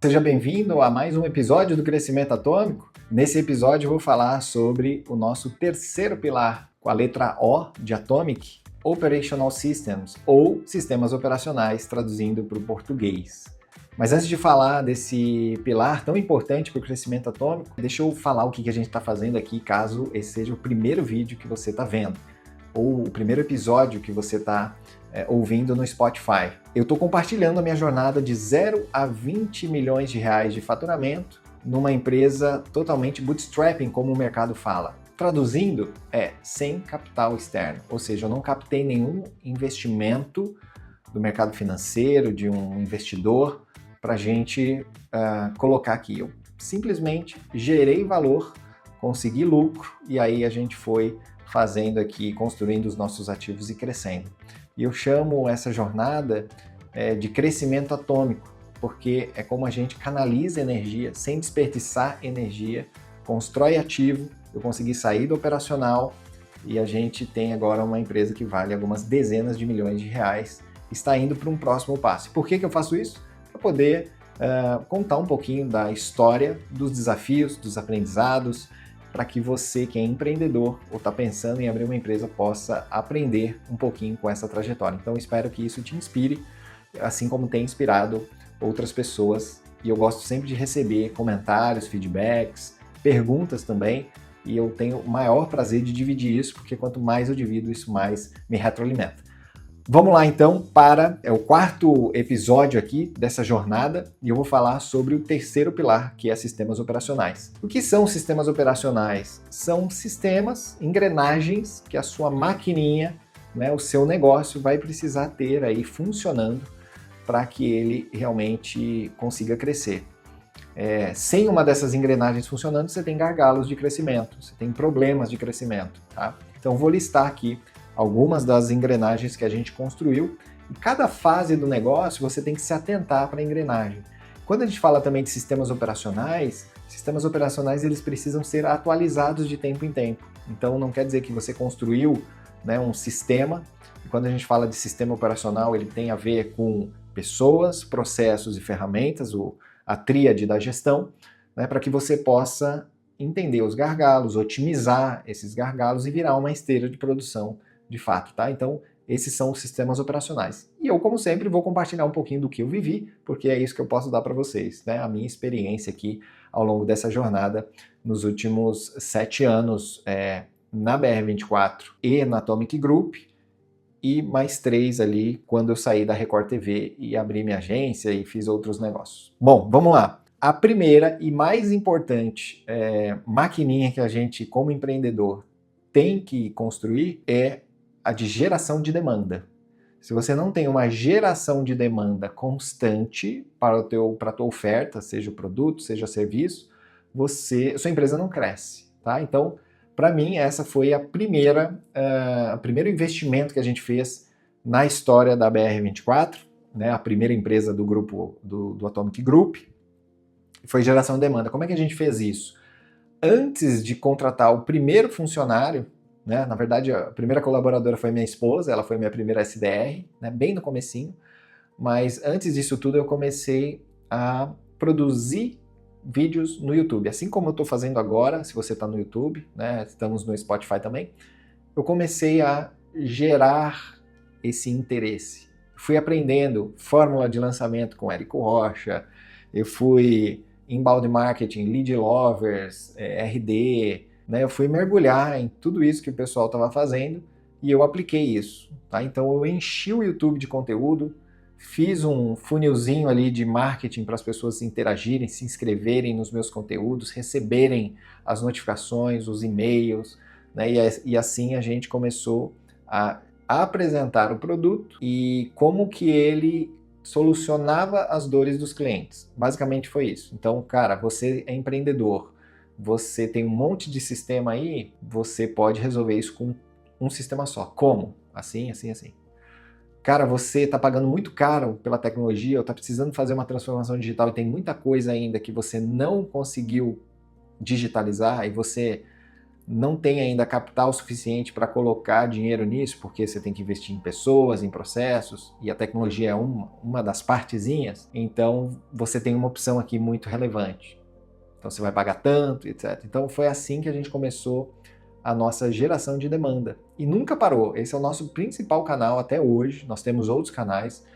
Seja bem-vindo a mais um episódio do Crescimento Atômico. Nesse episódio eu vou falar sobre o nosso terceiro pilar, com a letra O de Atomic, Operational Systems, ou Sistemas Operacionais, traduzindo para o português. Mas antes de falar desse pilar tão importante para o crescimento atômico, deixa eu falar o que a gente está fazendo aqui, caso esse seja o primeiro vídeo que você está vendo, ou o primeiro episódio que você está ouvindo no Spotify. Eu estou compartilhando a minha jornada de 0 a 20 milhões de reais de faturamento numa empresa totalmente bootstrapping, como o mercado fala. Traduzindo, sem capital externo, ou seja, eu não captei nenhum investimento do mercado financeiro, de um investidor, para a gente colocar aqui. Eu simplesmente gerei valor, consegui lucro e aí a gente foi fazendo aqui, construindo os nossos ativos e crescendo. E eu chamo essa jornada de crescimento atômico, porque é como a gente canaliza energia sem desperdiçar energia, constrói ativo, eu consegui sair do operacional e a gente tem agora uma empresa que vale algumas dezenas de milhões de reais, está indo para um próximo passo. Por que eu faço isso? Para poder contar um pouquinho da história, dos desafios, dos aprendizados, para que você, que é empreendedor ou está pensando em abrir uma empresa, possa aprender um pouquinho com essa trajetória. Então, espero que isso te inspire, assim como tem inspirado outras pessoas. E eu gosto sempre de receber comentários, feedbacks, perguntas também, e eu tenho o maior prazer de dividir isso, porque quanto mais eu divido, isso mais me retroalimenta. Vamos lá então para o quarto episódio aqui dessa jornada e eu vou falar sobre o terceiro pilar, que é sistemas operacionais. O que são sistemas operacionais? São sistemas, engrenagens que a sua maquininha, o seu negócio vai precisar ter aí funcionando para que ele realmente consiga crescer. Sem uma dessas engrenagens funcionando, você tem gargalos de crescimento, você tem problemas de crescimento, tá? Então vou listar aqui algumas das engrenagens que a gente construiu. Em cada fase do negócio, você tem que se atentar para a engrenagem. Quando a gente fala também de sistemas operacionais eles precisam ser atualizados de tempo em tempo. Então não quer dizer que você construiu um sistema, e quando a gente fala de sistema operacional, ele tem a ver com pessoas, processos e ferramentas, a tríade da gestão, para que você possa entender os gargalos, otimizar esses gargalos e virar uma esteira de produção de fato, tá? Então, esses são os sistemas operacionais. E eu, como sempre, vou compartilhar um pouquinho do que eu vivi, porque é isso que eu posso dar para vocês, a minha experiência aqui ao longo dessa jornada nos últimos 7 anos na BR24 e na Atomic Group, e mais 3 ali quando eu saí da Record TV e abri minha agência e fiz outros negócios. Bom, vamos lá. A primeira e mais importante maquininha que a gente, como empreendedor, tem que construir é a de geração de demanda. Se você não tem uma geração de demanda constante para a tua oferta, seja o produto, seja serviço, sua empresa não cresce, tá? Então, para mim, essa foi o primeiro investimento que a gente fez na história da BR24, a primeira empresa do grupo do Atomic Group, foi geração de demanda. Como é que a gente fez isso? Antes de contratar o primeiro funcionário, na verdade a primeira colaboradora foi minha esposa, ela foi minha primeira SDR, bem no comecinho, mas antes disso tudo eu comecei a produzir vídeos no YouTube, assim como eu estou fazendo agora, se você está no YouTube, estamos no Spotify também, eu comecei a gerar esse interesse. Fui aprendendo fórmula de lançamento com Érico Rocha, eu fui inbound marketing, lead lovers, RD, eu fui mergulhar em tudo isso que o pessoal estava fazendo e eu apliquei isso, tá? Então eu enchi o YouTube de conteúdo, fiz um funilzinho ali de marketing para as pessoas interagirem, se inscreverem nos meus conteúdos, receberem as notificações, os e-mails, e assim a gente começou a apresentar o produto e como que ele solucionava as dores dos clientes. Basicamente foi isso. Então, cara, você é empreendedor, você tem um monte de sistema aí, você pode resolver isso com um sistema só. Como? Assim, assim, assim. Cara, você está pagando muito caro pela tecnologia, ou está precisando fazer uma transformação digital e tem muita coisa ainda que você não conseguiu digitalizar e você não tem ainda capital suficiente para colocar dinheiro nisso, porque você tem que investir em pessoas, em processos, e a tecnologia é uma das partezinhas, então você tem uma opção aqui muito relevante. Então você vai pagar tanto, etc. Então foi assim que a gente começou a nossa geração de demanda. E nunca parou. Esse é o nosso principal canal até hoje. Nós temos outros canais,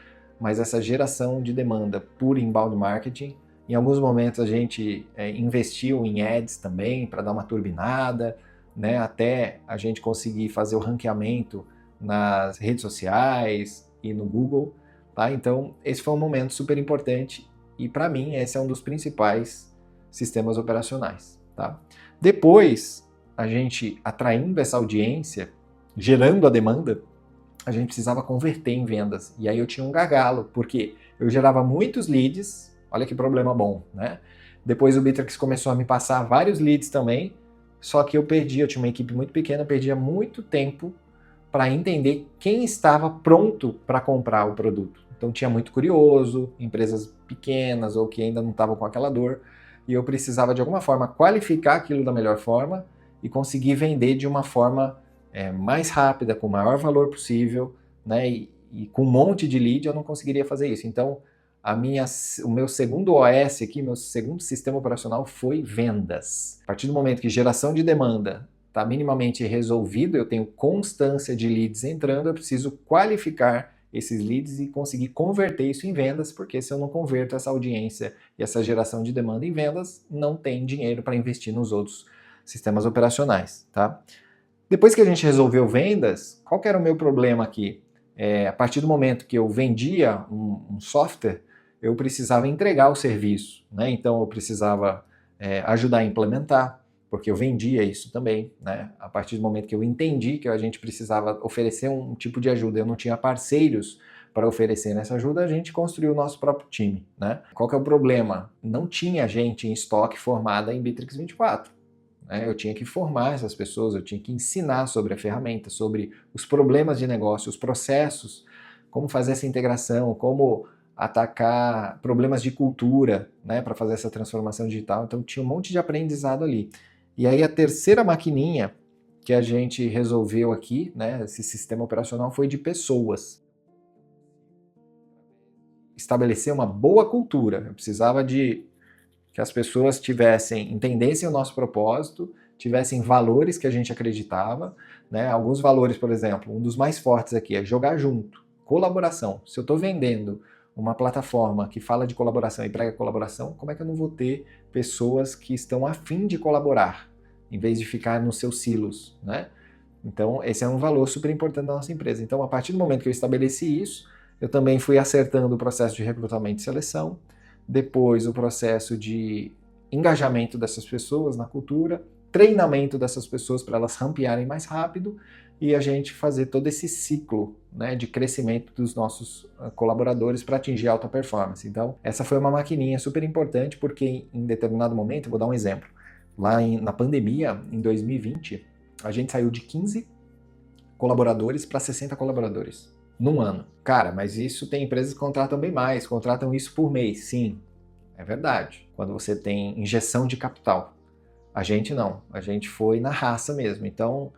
mas essa geração de demanda por inbound marketing. Em alguns momentos a gente investiu em ads também para dar uma turbinada, né, até a gente conseguir fazer o ranqueamento nas redes sociais e no Google. Tá? Então esse foi um momento super importante e para mim esse é um dos principais sistemas operacionais. Tá? Depois, a gente atraindo essa audiência, gerando a demanda, a gente precisava converter em vendas. E aí eu tinha um gargalo, porque eu gerava muitos leads, olha que problema bom, né? Depois o Bittrex começou a me passar vários leads também, só que eu tinha uma equipe muito pequena, perdia muito tempo para entender quem estava pronto para comprar o produto. Então tinha muito curioso, empresas pequenas ou que ainda não estavam com aquela dor, e eu precisava de alguma forma qualificar aquilo da melhor forma e conseguir vender de uma forma mais rápida, com o maior valor possível, né? E com um monte de lead eu não conseguiria fazer isso. Então o meu segundo OS aqui, meu segundo sistema operacional foi vendas. A partir do momento que geração de demanda está minimamente resolvido, eu tenho constância de leads entrando, eu preciso qualificar esses leads e conseguir converter isso em vendas, porque se eu não converto essa audiência e essa geração de demanda em vendas, não tem dinheiro para investir nos outros sistemas operacionais, tá? Depois que a gente resolveu vendas, qual que era o meu problema aqui? A partir do momento que eu vendia um software, eu precisava entregar o serviço, né? Então eu precisava ajudar a implementar, porque eu vendia isso também, né? A partir do momento que eu entendi que a gente precisava oferecer um tipo de ajuda, eu não tinha parceiros para oferecer nessa ajuda, a gente construiu o nosso próprio time, né? Qual que é o problema? Não tinha gente em estoque formada em Bittrex 24. Eu tinha que formar essas pessoas, eu tinha que ensinar sobre a ferramenta, sobre os problemas de negócio, os processos, como fazer essa integração, como atacar problemas de cultura, né, para fazer essa transformação digital. Então tinha um monte de aprendizado ali. E aí a terceira maquininha que a gente resolveu aqui, né, esse sistema operacional, foi de pessoas. Estabelecer uma boa cultura. Eu precisava de que as pessoas entendessem o nosso propósito, tivessem valores que a gente acreditava, né? Alguns valores, por exemplo, um dos mais fortes aqui é jogar junto, colaboração. Se eu estou vendendo uma plataforma que fala de colaboração e prega colaboração, como é que eu não vou ter pessoas que estão a fim de colaborar, em vez de ficar nos seus silos, né? Então, esse é um valor super importante da nossa empresa. Então, a partir do momento que eu estabeleci isso, eu também fui acertando o processo de recrutamento e seleção, depois o processo de engajamento dessas pessoas na cultura, treinamento dessas pessoas para elas rampearem mais rápido e a gente fazer todo esse ciclo, né, de crescimento dos nossos colaboradores para atingir alta performance. Então, essa foi uma maquininha super importante porque em determinado momento, eu vou dar um exemplo, na pandemia, em 2020, a gente saiu de 15 colaboradores para 60 colaboradores. Num ano. Cara, mas isso tem empresas que contratam bem mais, contratam isso por mês. Sim, é verdade. Quando você tem injeção de capital. A gente não. A gente foi na raça mesmo. Então,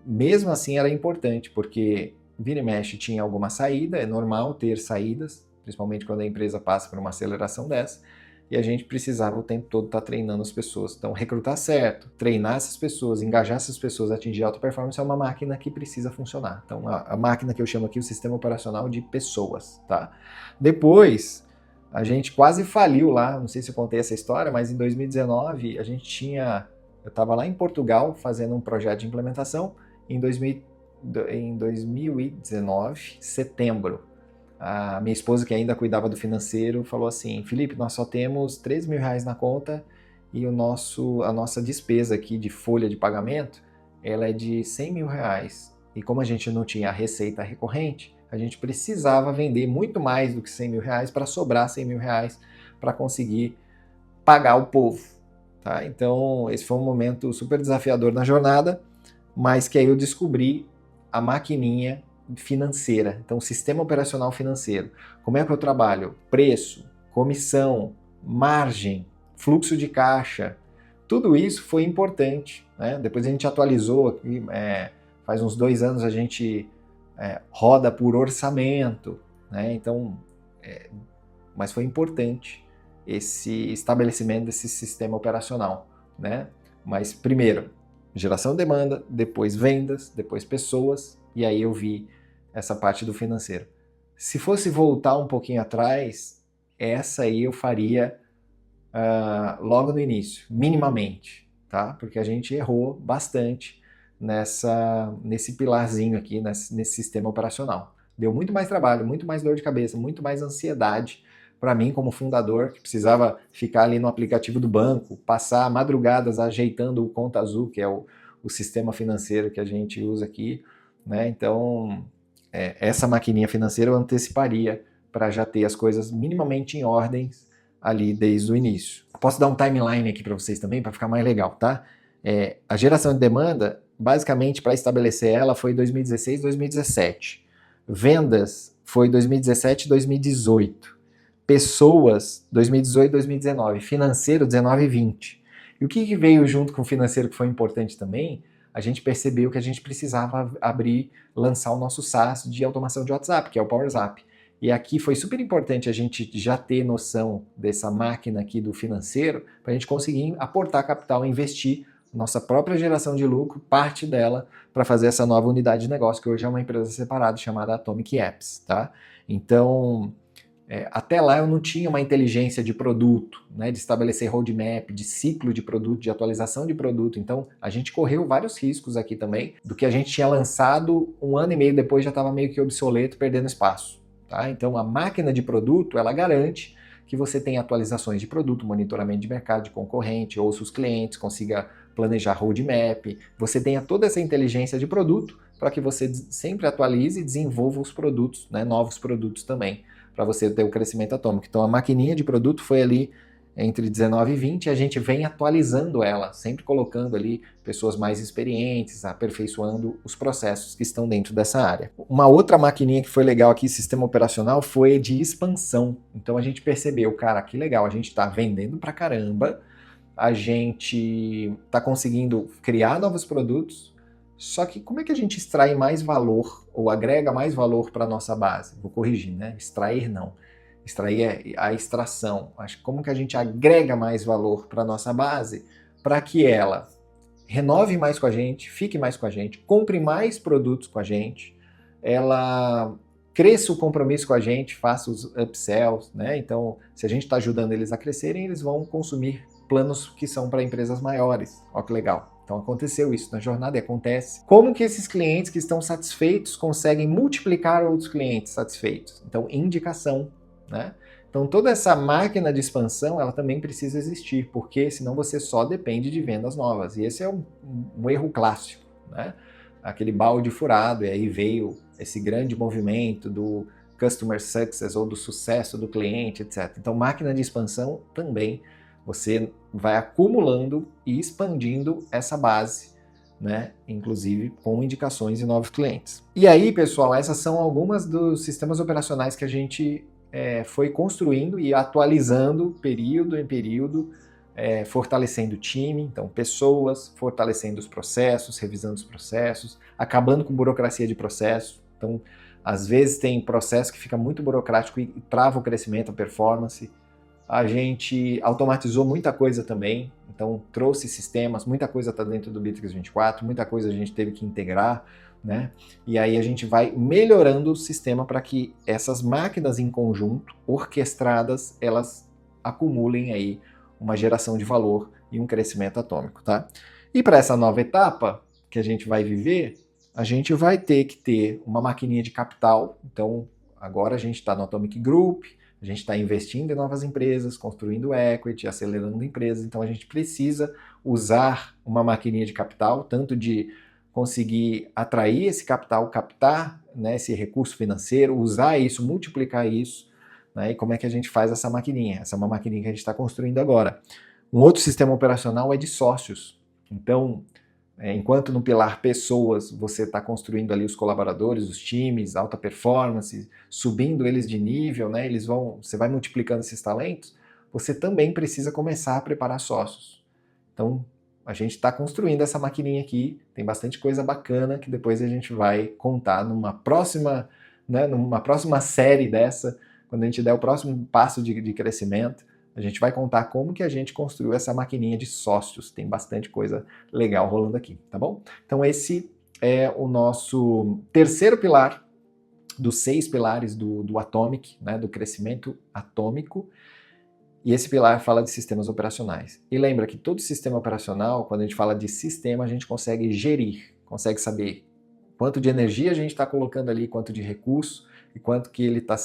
mesmo assim era importante, porque vira e mexe tinha alguma saída, é normal ter saídas, principalmente quando a empresa passa por uma aceleração dessa, e a gente precisava o tempo todo estar treinando as pessoas. Então, recrutar certo, treinar essas pessoas, engajar essas pessoas a atingir alta performance é uma máquina que precisa funcionar. Então, a máquina que eu chamo aqui o sistema operacional de pessoas, tá? Depois, a gente quase faliu lá, não sei se eu contei essa história, mas em 2019 eu estava lá em Portugal fazendo um projeto de implementação. Em 2019, setembro, a minha esposa, que ainda cuidava do financeiro, falou assim: Felipe, nós só temos R$3.000 na conta e a nossa despesa aqui de folha de pagamento, ela é de R$100.000. E como a gente não tinha a receita recorrente, a gente precisava vender muito mais do que R$100.000 para sobrar R$100.000 para conseguir pagar o povo. Tá? Então, esse foi um momento super desafiador na jornada, mas que aí eu descobri a maquininha financeira, então sistema operacional financeiro. Como é que eu trabalho? Preço, comissão, margem, fluxo de caixa, tudo isso foi importante, né? Depois a gente atualizou aqui, faz uns 2 anos a gente roda por orçamento, né? Então, mas foi importante esse estabelecimento desse sistema operacional, né? Mas primeiro, geração de demanda, depois vendas, depois pessoas, e aí eu vi essa parte do financeiro. Se fosse voltar um pouquinho atrás, essa aí eu faria logo no início, minimamente, tá? Porque a gente errou bastante nesse pilarzinho aqui, nesse sistema operacional. Deu muito mais trabalho, muito mais dor de cabeça, muito mais ansiedade para mim como fundador, que precisava ficar ali no aplicativo do banco, passar madrugadas ajeitando o Conta Azul, que é o sistema financeiro que a gente usa aqui, né? Então, essa maquininha financeira eu anteciparia para já ter as coisas minimamente em ordens ali desde o início. Posso dar um timeline aqui para vocês também, para ficar mais legal, tá? A geração de demanda, basicamente, para estabelecer ela, foi 2016, 2017. Vendas foi 2017 e 2018. Pessoas, 2018 2019. Financeiro, 19 e 20. E o que veio junto com o financeiro que foi importante também? A gente percebeu que a gente precisava lançar o nosso SaaS de automação de WhatsApp, que é o PowerZap. E aqui foi super importante a gente já ter noção dessa máquina aqui do financeiro, para a gente conseguir aportar capital, investir nossa própria geração de lucro, parte dela, para fazer essa nova unidade de negócio, que hoje é uma empresa separada chamada Atomic Apps, tá? Então, até lá eu não tinha uma inteligência de produto, né, de estabelecer roadmap, de ciclo de produto, de atualização de produto. Então a gente correu vários riscos aqui também, do que a gente tinha lançado 1 ano e meio depois já estava meio que obsoleto, perdendo espaço. Tá? Então a máquina de produto, ela garante que você tenha atualizações de produto, monitoramento de mercado, de concorrente, ouça os clientes, consiga planejar roadmap, você tenha toda essa inteligência de produto para que você sempre atualize e desenvolva os produtos, né, novos produtos também, para você ter o crescimento atômico. Então a maquininha de produto foi ali entre 19 e 20, e a gente vem atualizando ela, sempre colocando ali pessoas mais experientes, aperfeiçoando os processos que estão dentro dessa área. Uma outra maquininha que foi legal aqui, sistema operacional, foi de expansão. Então a gente percebeu, cara, que legal, a gente está vendendo pra caramba, a gente está conseguindo criar novos produtos, só que como é que a gente extrai mais valor ou agrega mais valor para a nossa base? Vou corrigir, né? Extrair não. Extrair é a extração. Como que a gente agrega mais valor para a nossa base para que ela renove mais com a gente, fique mais com a gente, compre mais produtos com a gente, ela cresça o compromisso com a gente, faça os upsells, né? Então, se a gente está ajudando eles a crescerem, eles vão consumir planos que são para empresas maiores. Olha que legal. Então aconteceu isso na jornada e acontece. Como que esses clientes que estão satisfeitos conseguem multiplicar outros clientes satisfeitos? Então, indicação, né? Então toda essa máquina de expansão, ela também precisa existir, porque senão você só depende de vendas novas. E esse é um erro clássico, né? Aquele balde furado, e aí veio esse grande movimento do customer success ou do sucesso do cliente, etc. Então máquina de expansão também, você vai acumulando e expandindo essa base, né? Inclusive com indicações de novos clientes. E aí, pessoal, essas são algumas dos sistemas operacionais que a gente foi construindo e atualizando período em período, fortalecendo o time, então pessoas, fortalecendo os processos, revisando os processos, acabando com burocracia de processo. Então, às vezes tem processo que fica muito burocrático e trava o crescimento, a performance. A gente automatizou muita coisa também, então trouxe sistemas, muita coisa está dentro do Bitrix 24, muita coisa a gente teve que integrar, né? E aí a gente vai melhorando o sistema para que essas máquinas em conjunto, orquestradas, elas acumulem aí uma geração de valor e um crescimento atômico, tá? E para essa nova etapa que a gente vai viver, a gente vai ter que ter uma maquininha de capital. Então agora a gente está no Atomic Group, a gente está investindo em novas empresas, construindo equity, acelerando empresas, então a gente precisa usar uma maquininha de capital, tanto de conseguir atrair esse capital, captar, né, esse recurso financeiro, usar isso, multiplicar isso, né, e como é que a gente faz essa maquininha? Essa é uma maquininha que a gente está construindo agora. Um outro sistema operacional é de sócios. Então, enquanto no pilar pessoas você está construindo ali os colaboradores, os times, alta performance, subindo eles de nível, né, você vai multiplicando esses talentos, você também precisa começar a preparar sócios. Então, a gente está construindo essa maquininha aqui, tem bastante coisa bacana que depois a gente vai contar numa próxima, né, numa próxima série dessa, quando a gente der o próximo passo de crescimento, a gente vai contar como que a gente construiu essa maquininha de sócios. Tem bastante coisa legal rolando aqui, tá bom? Então esse é o nosso terceiro pilar dos 6 pilares do Atomic, né, do crescimento atômico. E esse pilar fala de sistemas operacionais. E lembra que todo sistema operacional, quando a gente fala de sistema, a gente consegue gerir, consegue saber quanto de energia a gente está colocando ali, quanto de recurso e quanto que ele está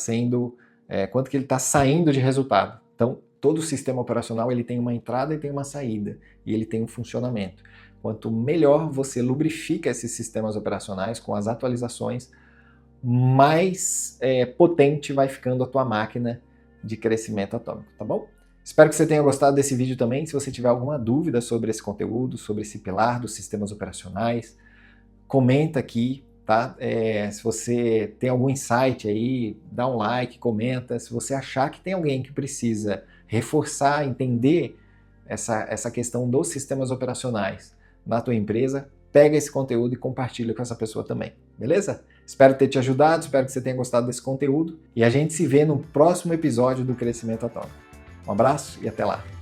quanto que ele está saindo de resultado. Então, todo sistema operacional ele tem uma entrada e tem uma saída, e ele tem um funcionamento. Quanto melhor você lubrifica esses sistemas operacionais com as atualizações, mais potente vai ficando a tua máquina de crescimento atômico, tá bom? Espero que você tenha gostado desse vídeo também. Se você tiver alguma dúvida sobre esse conteúdo, sobre esse pilar dos sistemas operacionais, comenta aqui, tá? Se você tem algum insight aí, dá um like, comenta. Se você achar que tem alguém que precisa reforçar, entender essa questão dos sistemas operacionais na tua empresa, pega esse conteúdo e compartilha com essa pessoa também, beleza? Espero ter te ajudado, espero que você tenha gostado desse conteúdo e a gente se vê no próximo episódio do Crescimento Atômico. Um abraço e até lá!